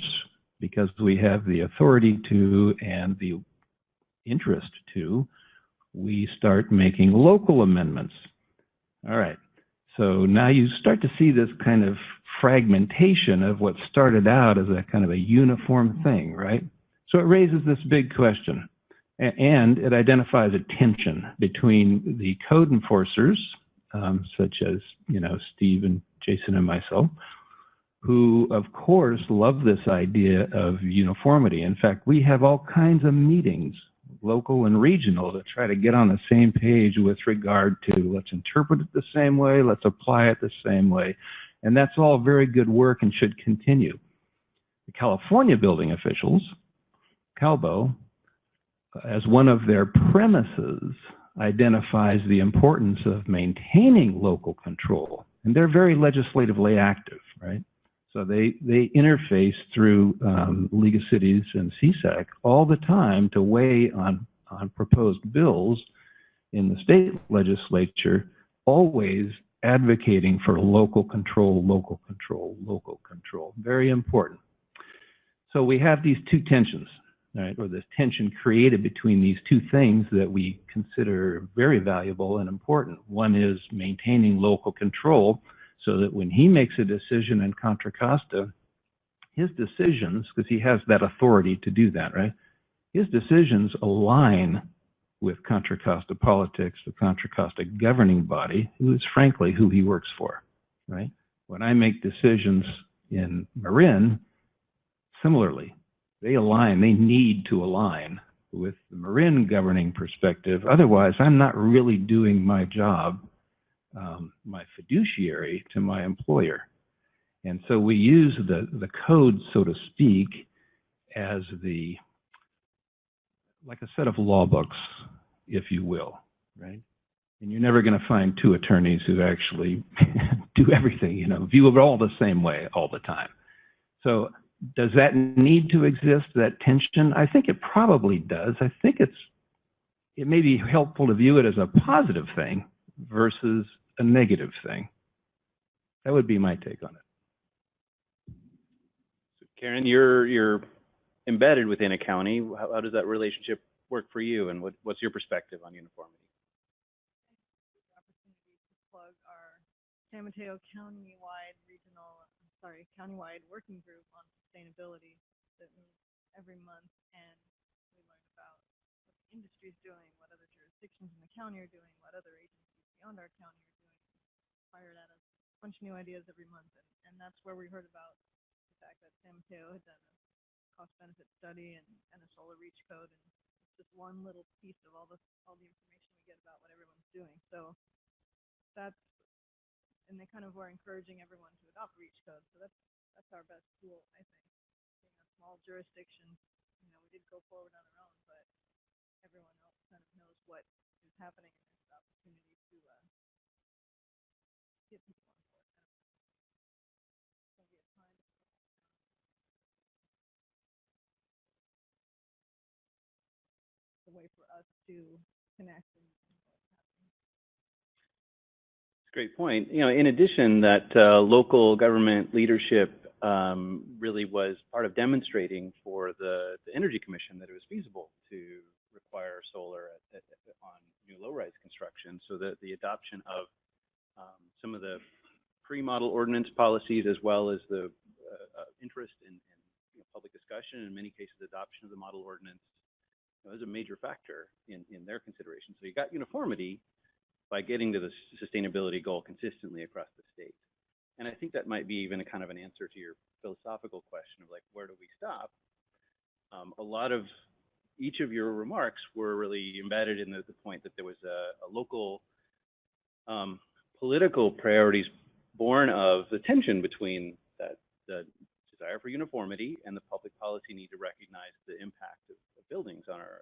because we have the authority to and the interest to, we start making local amendments. All right, so now you start to see this kind of fragmentation of what started out as a kind of a uniform thing, right? So it raises this big question. And it identifies a tension between the code enforcers, such as, you know, Steve and Jason and myself, who, of course, love this idea of uniformity. In fact, we have all kinds of meetings, local and regional, to try to get on the same page with regard to let's interpret it the same way, let's apply it the same way. And that's all very good work and should continue. The California building officials, CalBO, as one of their premises, identifies the importance of maintaining local control. And they're very legislatively active, right? So they interface through League of Cities and CSAC all the time to weigh on proposed bills in the state legislature, always advocating for local control, local control, local control. Very important. So we have these two tensions. Right, or this tension created between these two things that we consider very valuable and important. One is maintaining local control so that when he makes a decision in Contra Costa, his decisions, because he has that authority to do that, right? His decisions align with Contra Costa politics, the Contra Costa governing body, who is frankly who he works for, right? When I make decisions in Marin, similarly, they align, they need to align with the Marin governing perspective. Otherwise, I'm not really doing my job, my fiduciary to my employer. And so we use the code, so to speak, as like a set of law books, if you will, right? And you're never going to find two attorneys who actually do everything, you know, view it all the same way all the time. So does that need to exist, that tension? I think it probably does. I think it may be helpful to view it as a positive thing versus a negative thing. That would be my take on it. Karen, you're embedded within a county. How does that relationship work for you, and what's your perspective on uniformity? Opportunity to plug our San Mateo countywide working group on sustainability that meets every month, and we learn about what the industry is doing, what other jurisdictions in the county are doing, what other agencies beyond our county are doing. Fired at us a bunch of new ideas every month, and that's where we heard about the fact that San Mateo had done a cost-benefit study and a solar reach code, and it's just one little piece of all the information we get about what everyone's doing. So that's, and they kind of were encouraging everyone to adopt reach code. So that's our best tool, I think. Being a small jurisdiction, we did go forward on our own, but everyone else kind of knows what is happening, and there's an opportunity to get people on board. It's going to be a time. It's a way for us to connect and what's happening. Great point. In addition, that local government leadership really was part of demonstrating for the Energy Commission that it was feasible to require solar on new low-rise construction, so that the adoption of some of the pre-model ordinance policies, as well as the interest in public discussion, in many cases adoption of the model ordinance, was a major factor in their consideration. So you got uniformity by getting to the sustainability goal consistently across the state. And I think that might be even a kind of an answer to your philosophical question of, like, where do we stop? A lot of each of your remarks were really embedded in the point that there was a local political priorities born of the tension between the desire for uniformity and the public policy need to recognize the impact of buildings on our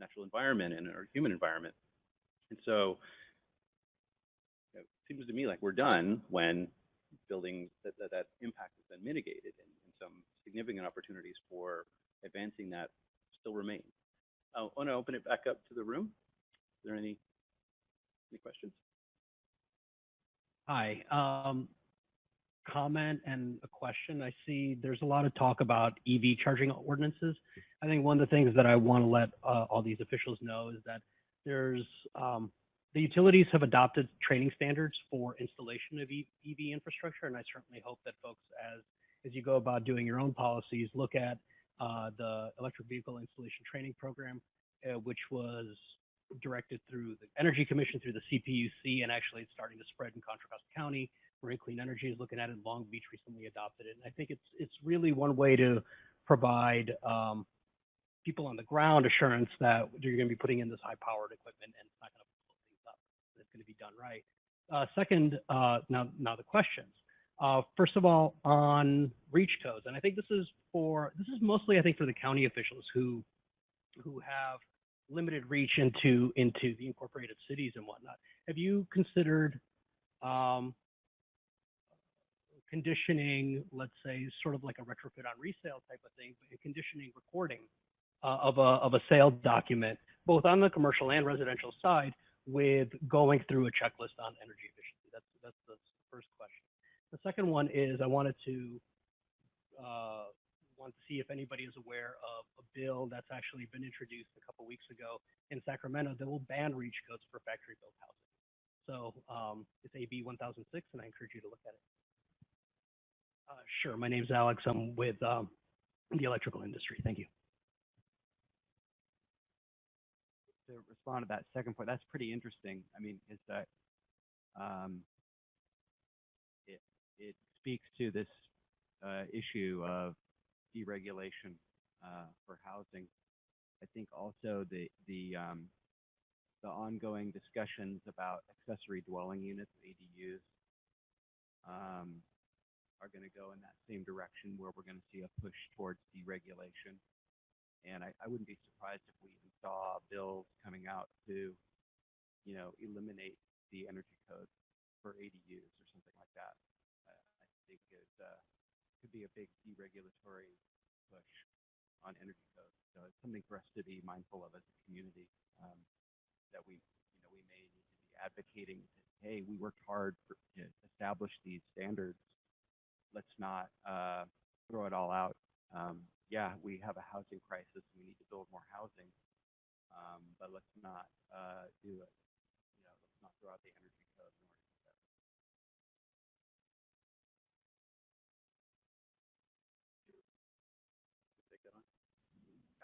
natural environment and our human environment. And so it seems to me like we're done when building that impact has been mitigated, and some significant opportunities for advancing that still remain. I want to open it back up to the room. Is there any questions? Hi. Comment and a question. I see there's a lot of talk about EV charging ordinances. I think one of the things that I want to let all these officials know is that there's the utilities have adopted training standards for installation of EV infrastructure, and I certainly hope that folks, as you go about doing your own policies, look at the electric vehicle installation training program, which was directed through the Energy Commission, through the CPUC, and actually it's starting to spread in Contra Costa County. Marin Clean Energy is looking at it. Long Beach recently adopted it. And I think it's really one way to provide people on the ground assurance that you're going to be putting in this high-powered equipment and it's not going to blow things up. It's going to be done right. Second, now the questions. First of all, on reach codes, and I think this is mostly, I think, for the county officials who have limited reach into the incorporated cities and whatnot. Have you considered conditioning, let's say, sort of like a retrofit on resale type of thing, but conditioning recording of a sales document, both on the commercial and residential side, with going through a checklist on energy efficiency? That's the first question. The second one is I wanted to see if anybody is aware of a bill that's actually been introduced a couple weeks ago in Sacramento that will ban reach codes for factory-built housing. So it's AB 1006, and I encourage you to look at it. Sure. My name's Alex. I'm with the electrical industry. Thank you. To respond to that second point, that's pretty interesting. I mean, is that it speaks to this issue of deregulation for housing. I think also the ongoing discussions about accessory dwelling units, ADUs, are going to go in that same direction, where we're going to see a push towards deregulation. And I wouldn't be surprised if we even saw bills coming out to, eliminate the energy code for ADUs or something like that. I think could be a big deregulatory push on energy codes. So it's something for us to be mindful of as a community, that we may need to be advocating. Hey, we worked hard to establish these standards. Let's not throw it all out. Yeah, we have a housing crisis. We need to build more housing, but let's not do it. Let's not throw out the energy code in order to do that.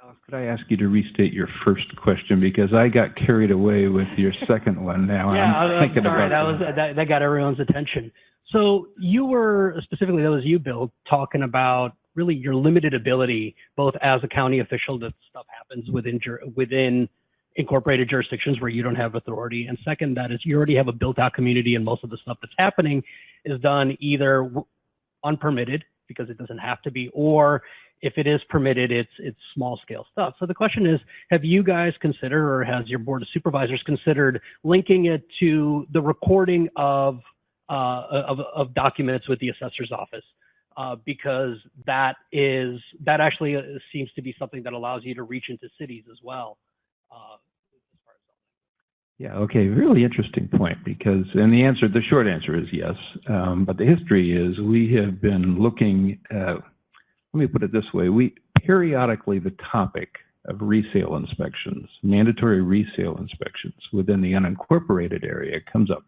Alex, could I ask you to restate your first question, because I got carried away with your second one now. Yeah, I'm thinking sorry, about that got everyone's attention. So you were, specifically that was you, Bill, talking about really your limited ability, both as a county official, that stuff happens within incorporated jurisdictions where you don't have authority. And second, that is you already have a built out community, and most of the stuff that's happening is done either unpermitted because it doesn't have to be, or if it is permitted, it's small scale stuff. So the question is, have you guys considered, or has your board of supervisors considered linking it to the recording of documents with the assessor's office? Because that actually seems to be something that allows you to reach into cities as well. Yeah, okay, really interesting point, because, and the short answer is yes, but the history is we have been looking at, let me put it this way, periodically the topic of resale inspections, mandatory resale inspections within the unincorporated area comes up.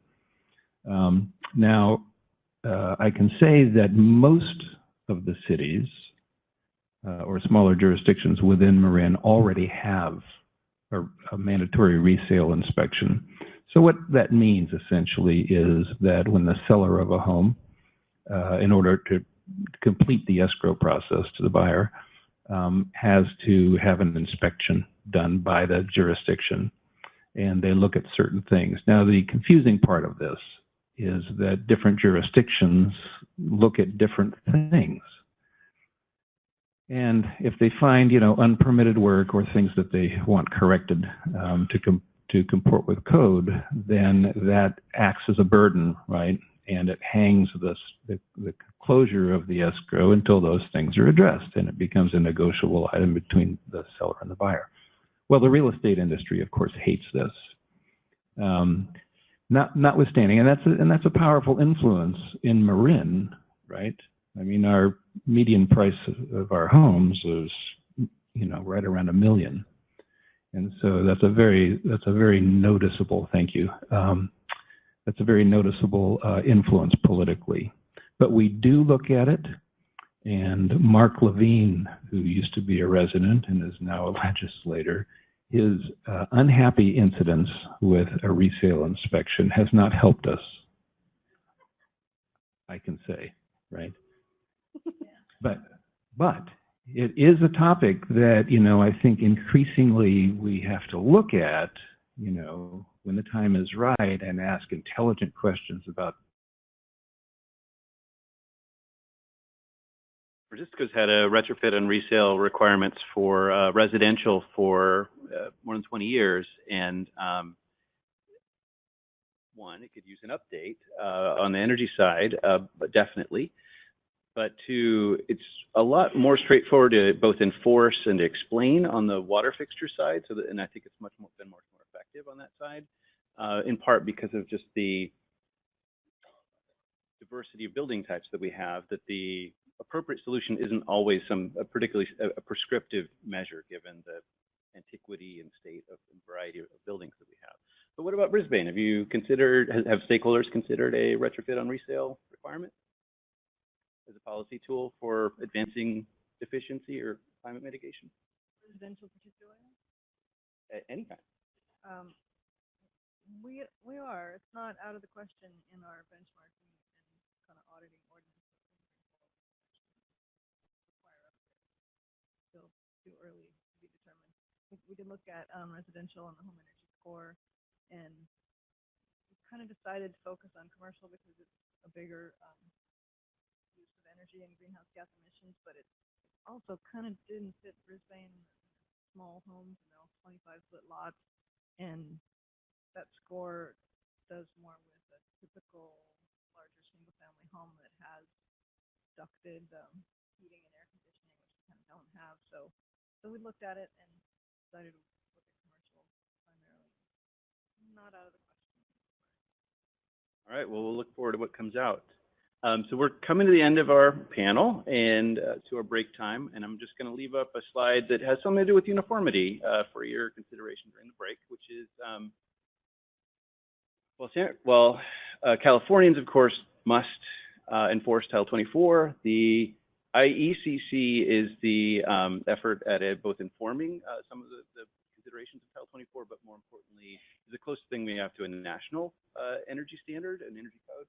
Now, I can say that most of the cities or smaller jurisdictions within Marin already have a mandatory resale inspection. So what that means essentially is that when the seller of a home, in order to complete the escrow process to the buyer, has to have an inspection done by the jurisdiction, and they look at certain things. Now, the confusing part of this is that different jurisdictions look at different things. And if they find, unpermitted work or things that they want corrected to comport with code, then that acts as a burden, right? And it hangs the closure of the escrow until those things are addressed, and it becomes a negotiable item between the seller and the buyer. Well, the real estate industry, of course, hates this. Notwithstanding, and that's a powerful influence in Marin, right? I mean, our median price of our homes is, right around $1 million, and so that's a very noticeable. Thank you. That's a very noticeable influence politically. But we do look at it, and Mark Levine, who used to be a resident and is now a legislator, his unhappy incidents with a resale inspection has not helped us, I can say, right? But it is a topic that, I think increasingly we have to look at, when the time is right, and ask intelligent questions about. Francisco's had a retrofit and resale requirements for residential for more than 20 years, and one, it could use an update on the energy side, but definitely. But two, it's a lot more straightforward to both enforce and to explain on the water fixture side. So that, and I think it's been much more effective on that side, in part because of just the diversity of building types that we have, that the appropriate solution isn't always particularly a prescriptive measure given the antiquity and state of and variety of buildings that we have. But what about Brisbane? Have stakeholders considered a retrofit on resale requirement as a policy tool for advancing efficiency or climate mitigation? Residential particularly? At any time. We are. It's not out of the question in our benchmarking and kind of auditing ordinance. Still too early to be determined. We did look at residential and the home energy score, and we kind of decided to focus on commercial because it's a bigger use of energy and greenhouse gas emissions, but it also kind of didn't fit Brisbane. Small homes, 25-foot lots, and that score does more with a typical larger single-family home that has ducted heating and air conditioning, which we kind of don't have. So we looked at it and decided to look at commercial primarily. Not out of the question. All right, well, we'll look forward to what comes out. So we're coming to the end of our panel and to our break time, and I'm just going to leave up a slide that has something to do with uniformity for your consideration during the break, which is, Californians, of course, must enforce Title 24. The IECC is the effort at both informing some of the considerations of Title 24, but more importantly, is the closest thing we have to a national energy standard, an energy code.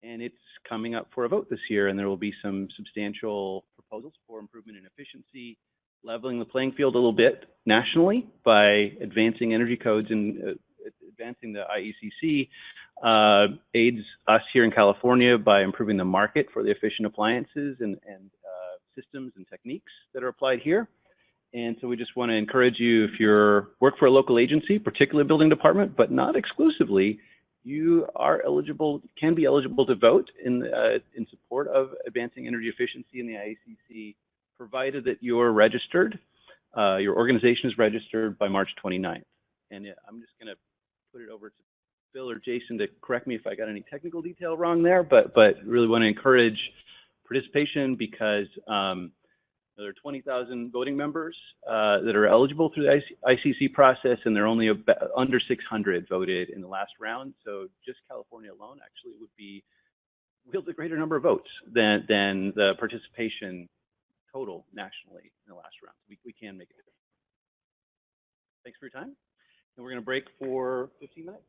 And it's coming up for a vote this year, and there will be some substantial proposals for improvement in efficiency, leveling the playing field a little bit nationally by advancing energy codes and advancing the IECC, aids us here in California by improving the market for the efficient appliances and systems and techniques that are applied here. And so we just want to encourage you, if you work for a local agency, particularly a building department, but not exclusively, you are eligible, can be eligible to vote in support of advancing energy efficiency in the IECC, provided that you're registered, your organization is registered by March 29th. And I'm just going to put it over to Bill or Jason to correct me if I got any technical detail wrong there, but really want to encourage participation because there are 20,000 voting members that are eligible through the ICC process, and there are only under 600 voted in the last round. So just California alone actually wields a greater number of votes than the participation total nationally in the last round. We can make a difference. Thanks for your time, and we're going to break for 15 minutes.